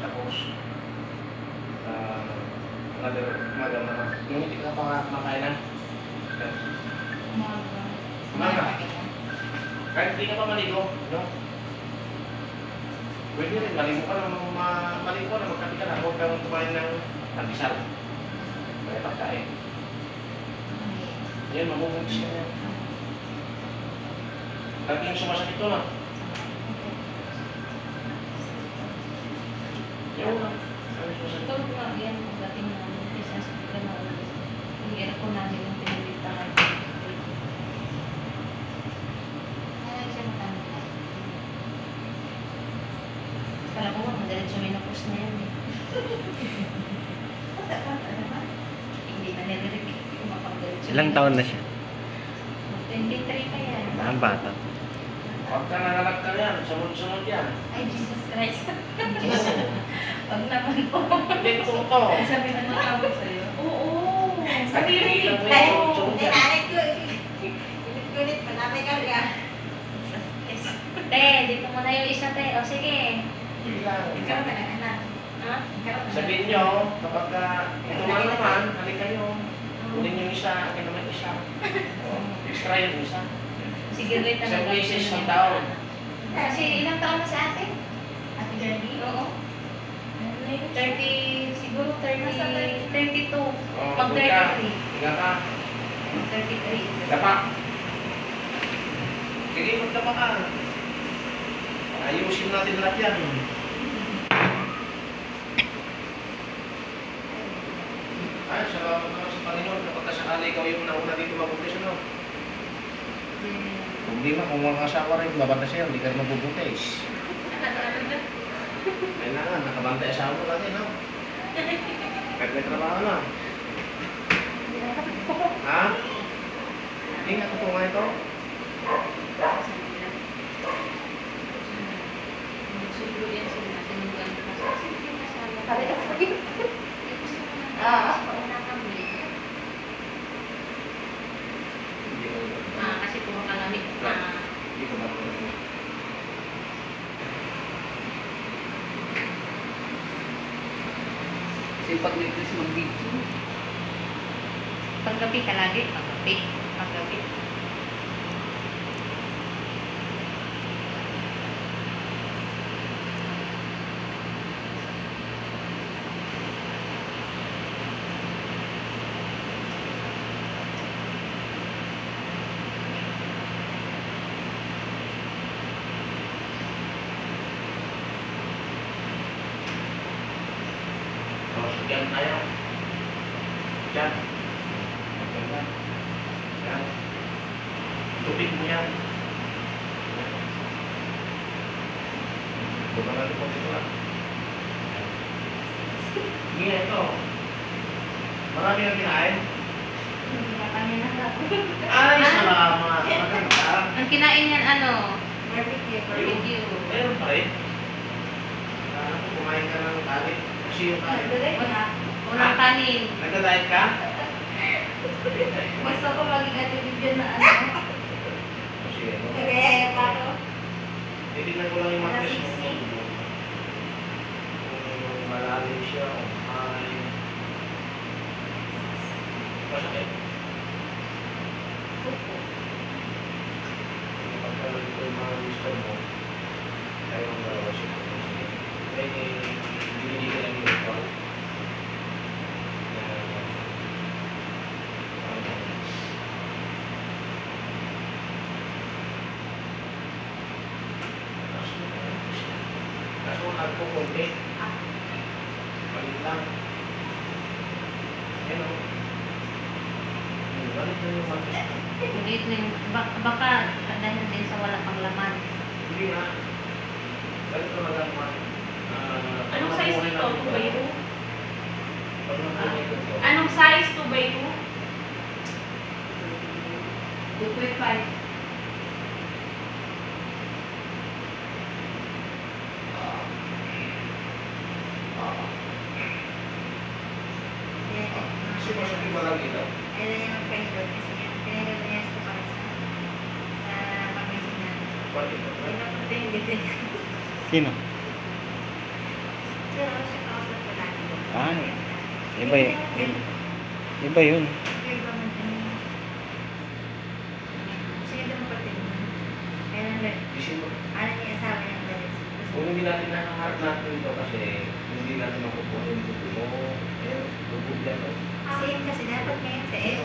Tapos, another umaga naman. Yung hindi ka pa makainan. Umaga. Kahit hindi ka pa maligo, no? Pwede rin, maligo ka na, maligo na, magkapi ka na. Huwag kang kumain ng pandesal. Kaya pagkain. Yan, mamumugis ka yan. Lagi yung sumasakit to na. Yan na. Ito lang yan, pagdating namin, isa sa pagkakas. Hindi ako namin yung pinilitan. Ay, siya matanda. Kala ko, madalit suminapos na yan eh. Hindi na nilirik. Ilang taon na siya? 23 pa yan. Ang bata. Huwag ka nangalak ka yan, sunod-sunod yan. Ay, Jesus Christ. Wag naman po. Hindi, totoo to. Sabi na nakawag sa'yo. Oo. Sabi Ay, rin. ay, Nanay ko. Ulit pa namin ka. Te, dito mo na yung isa, te. O, sige. Ikaw ka na, anak. Ha? Sabihin nyo, kapag ito naman, halik kayo. Kunin yung isa, akin naman isa. Extra yung isa. Sige, wait na. Isang beses ng taon. Kasi ilang taon na si ate? Ate Gertie? Oo. 30, siguro 30, 32. Pag 33. Higa ka. 33. Dapa. Sige, magdapa ka. Ayusin natin lahat yan. Ay, salamat naman sa Panginoon. Kapag sakali ikaw yung nauna dito magbubuntis, ano? Kung di ba, kung mga asawa rin, babanta siya, hindi ka rin magbubuntis. Kailangan, nakabantay asawa mo lagi, no? Kahit may trabaho na. Ha? Hindi nga totoo nga ito. Kasi puro kalamit. Hindi ko ba? Kasi pag nagkis mag-video. Paggabi ka lagi? Paggabi. Paggabi. Diyan tayo. Diyan. Diyan. Diyan. Tubig mo yan. Buka natin po dito lang. Sige, ito. Marami ang kinain. Hindi ka kami nalap. Ay, salamat. Maganda. Ang kinain yan ano? Barbecue. Barbecue. Meron pa rin. Kumain ka ng kanin. Kasi yung kanin. Unang kanin. Nagda-diet ka? Gusto ko maging atibigyan na ano. Kasi ano? Kaya pa ako. Titignan ko lang yung matris mo. Kung malalim siya, ay... Masakit. Pagkaroon ko yung mga gusto mo, tayo ang dalawa siya. Kaya binili ko lang yung ito. Kaso nagpupunti. Balik lang. Yan o. Balik na yung matris. Ulit na yung, baka dahil din sa wala pang laman. Hindi nga. Balik na magagawa. Anong size nito? 2x2? Pag napunay ko ito. Anong size? 2x2? 2.5. Kasi masakit ba lang ito? Ayan yung Facebook kasi yan. Pinagod niya sa pagkasinan. Pati ito. Hindi na Sino? Si pero siya kausap ko lagi. Ah, iba, iba yun. Iba man kami. Sige daw kapatid mo. Kaya lang, Isip mo. ano niya asawa niyang galit. Kung hindi natin nakaharap natin ito kasi hindi natin makukuha yung dugo mo, eh, dugo yan. Same kasi dapat ngayon sa F.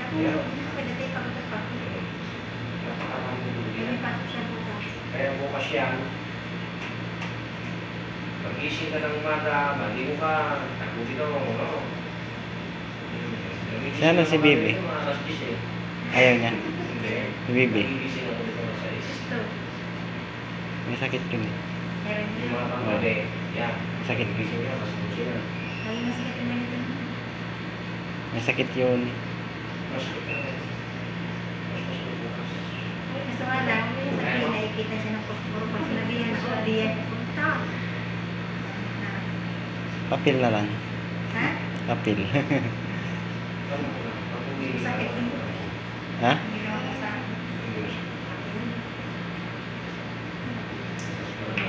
Ako, pagdating pa ako pa. Napakaraming dugo Kami yan. pasok siya bukas. Kaya bukas yan, mag-ising ka ng umaga, maligo ka, takutin mo, no? Si ano, si Bibi? Alas 10 eh. Ayaw niya. Hindi. Si Bibi. Nagigising ako dito sa is. Gusto. May sakit yun eh. Meron Yung niya. mga panggabi, yan. May sakit yun. Gising niya, mas gising na. Lagi masikip yung ganito. May sakit yun. Mas bukas. Gusto nga lang, sabihin nakikita siya ng posporo. Pag sinabihan ako, di yan punta. Papil na lang. Ha? Papil. Sakit din. Ha? Ginawa ko sa akin.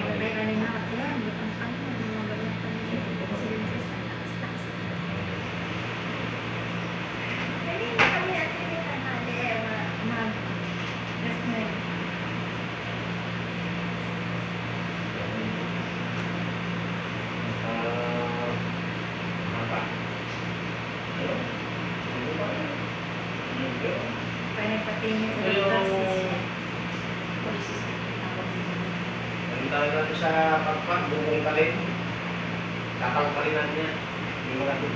Wala ka rin ako. Ayan, di pang pang. Mga balat pa niya. Kasi rin siya sa takas-takas. Hindi na kami at hindi na mag-gas na rin. Kaya nagpatingin sa process niya. Process Ang tawag natin sa pagpag, bubong kalin. Kapalkalin natin yan. Hindi mo natin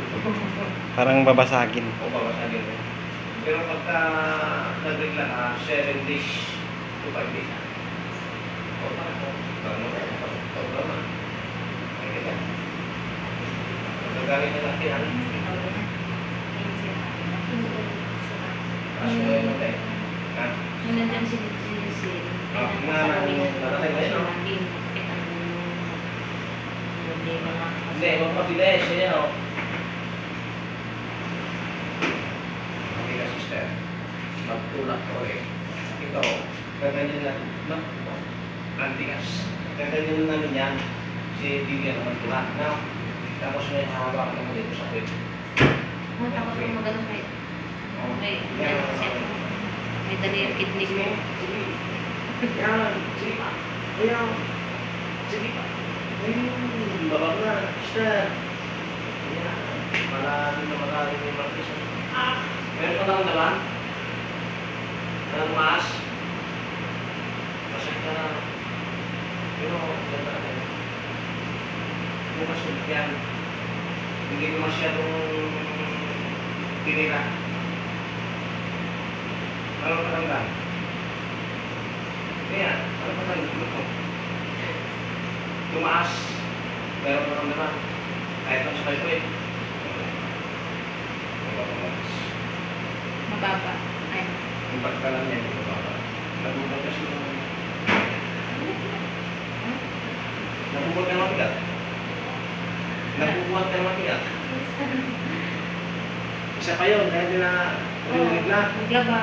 Parang babasagin. o babasagin mo. Pero pagka nag-regla ka, 7 days to 5 days. O parang naman. Ay, kita. Nagagamit na natin yan. Kaso mo yun natin. Ha? Yung nandyan si Ah, natatay ba yun, no? Hindi, magpapilis. Yan o. Okay, sister. Magtulak ko eh. Ito, gaganyan natin. Antigas. Gaganyan namin yan. Si Lilian naman tulak. Na, tapos may hawak naman dito sa kwit. Takot ko magalang kayo. May dali yung kidney mo. Yan, sige pa. Ayan. Sige pa. Babag na, sister. Ayan. Malalim na malalim yung markis. Meron pa lang naman. Ang maas. Masakit ka na. Pero, ganda na tayo. Bukas ulit yan. Hindi ko masyadong tinira. Ano ka lang lang? Kaya, ano pa lang ito? Tumaas. Meron pa lang naman. Kahit ang sakay ko eh. Mababa. Ay. Yung pagkalan niya, ito ba? Nagubot kasi yung... Nagubot ka ng mabigat. Nagubot ka ng mabigat. Isa pa yun, kahit na nagla. Maglaba.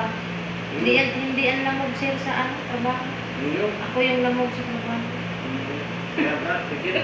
Hindi yan lamog sir sa ano, trabaho. Yun. Ako yung lamog sa trabaho. Kaya ba, pikit.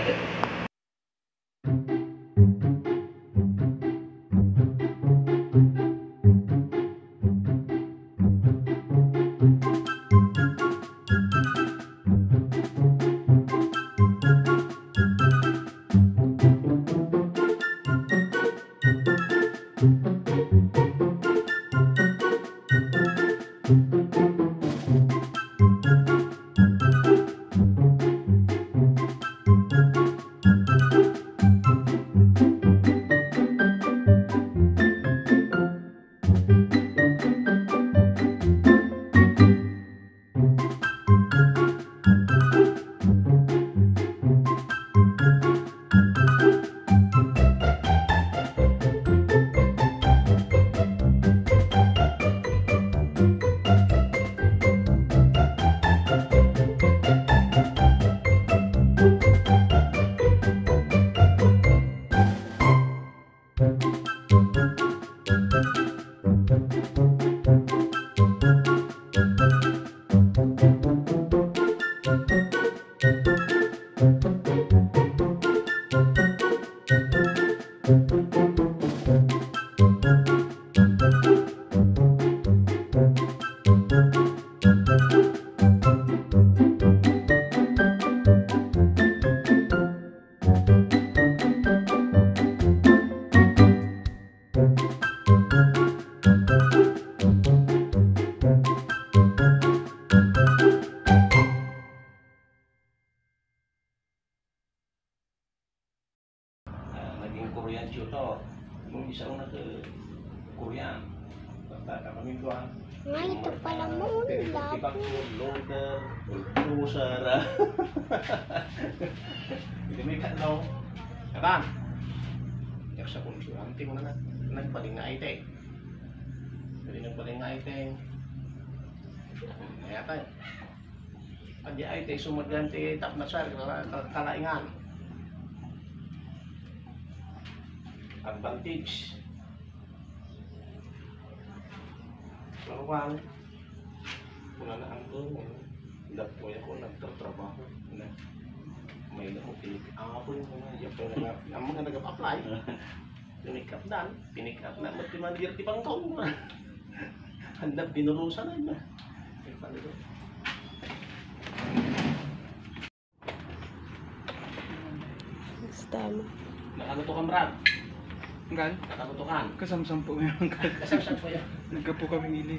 Korean tutor. Kung isa una ke Korean. Basta kami tuan. Nga, ito pala mo, labo. Loader, bulldozer. Hindi may katlaw. Katan. Yak sa kung suwanti mo na nagpaling nga iteng. Jadi nagpaling nga iteng. Kaya tayo. Pag di iteng sumaganti tap na sar, kalaingan. Advantage. Lawang. Wala na ang doon. Dapoy ako nagtatrabaho. May nakupilit. Ako yung mga ang mga nag-apply. Pinikap dan. Pinikap na. Ba't pimandir di pang taon na. Handap binulusan na yun. Basta mo. Nakalutukan, Brad. Gal, Nakalutukan. kasamsam po yung gal. Kasama po yan. Nagka po kaming ili.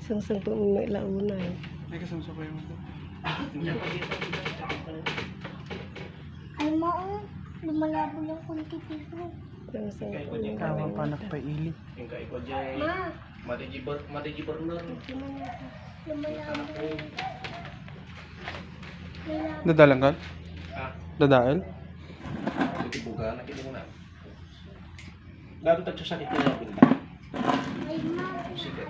Isang po may launa eh. Ay, kasamsam po yung gal. Ay, mao. Lumalabo lang kunti dito. Kaya ko dyan Tawang panak pa ili. Yung kaya ko dyan. Ma, Madigiburner. lumalabo. Lumalabo. Dadalang gal? Ah. Dadael? Sige buka. Nakita mo na. Lalo tagsasakit ko na pinta. Ay, ma. Sige.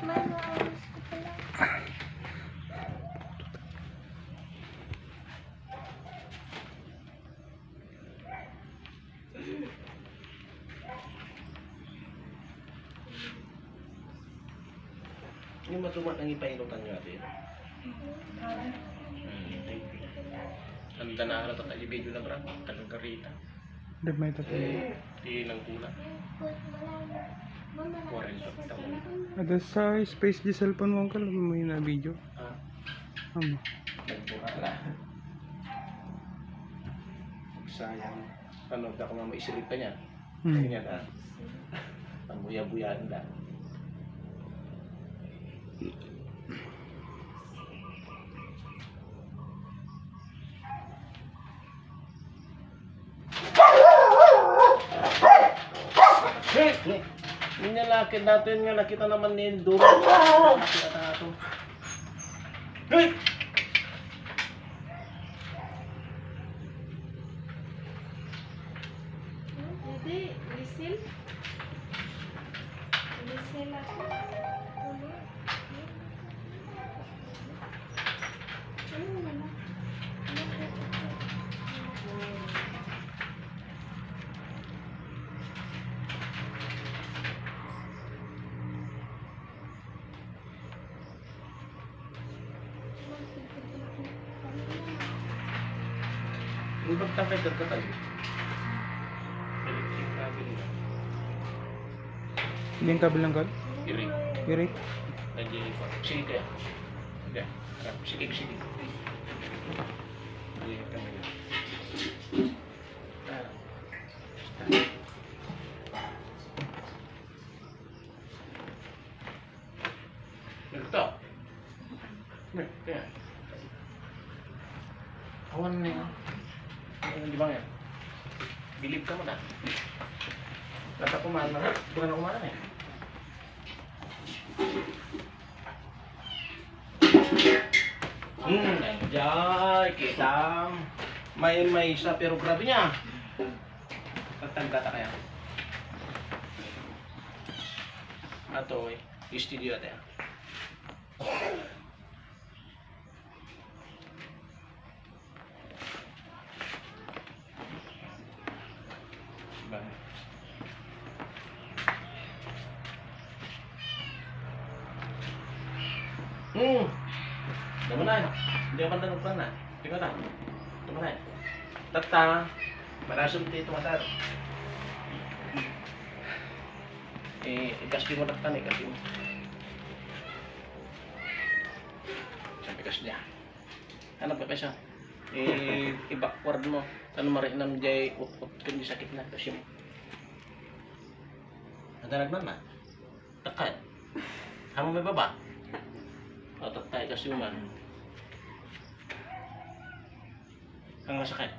May maayos ko pala. Yung matumat ang ipainutan nyo natin. Handa na ako na video na bra. Tagang karita. Dib may tato. Di lang kulang. 40 taon. Ada sa space di cellphone mo gal, may na video. Ah, Amo. nagpura na. Sayang. Ano, ako nga maisilip pa niya. Ganyan ha. Ang buya-buyaan lang. Hindi lalaki natin nga nakita naman ni Duro. Nakita natin. Hey! Hindi, whistle. Whistle ako. Ang pagtangkay ka tayo. Electric cabinet. Hindi yung kabel ng gal? Iring. Irik. Nandiyan ko. Sige kaya. Hindi. Sige, sige. Hindi kami na. Ito. Kaya. Awan na yun. Di ba nga? Bilib ka mo na. Nasa kumain na. Bukan na kumain eh. Anjay, kita may isa pero grabe niya. Tatagdata kaya. Ato eh, studio ate. Dama na. Hindi ka bandan ng na. Tingnan na. Dama na. Tata. Marasong dito matar. Igas mo taktan eh kasi. Sampai kas niya. Ano pa siya? I-backward mo. Ano marinam jay ut-ut kundi sakit na kasi mo. Ada nagman na. Takad. Hamo may baba. O tatay kasi man. Ang masakit.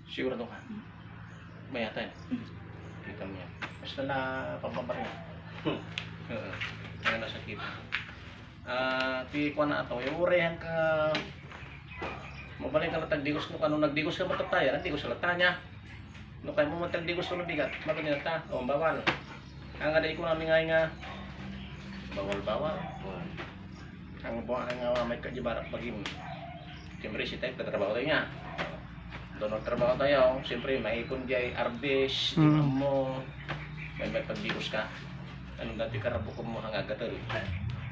Sigurado ka. Mayatan. Kita mo yan. Basta na pampabarin. Oo. Kaya nasakit. Ti ko na ato. Iurehan ka. Mabalik ka na tagdigos no kano nagdigos ka matataya, nagdigos sa latanya. No kay mo matagdigos sa bigat, magani ta. O bawal. Ang ada ko namin nga bawal. Ang buwan nga may kajibarak pagim. Siyempre si tayo trabaho tayo nga. Doon trabaho tayo, siyempre maipon jay arbes, imam mo. May pagdigos ka. Anong dati karabukom mo hanga gatel.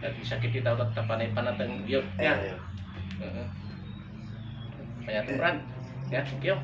Dati sakit itaw at tapanay panatang yun. Ya. Kaya tumrag. Ya, thank you.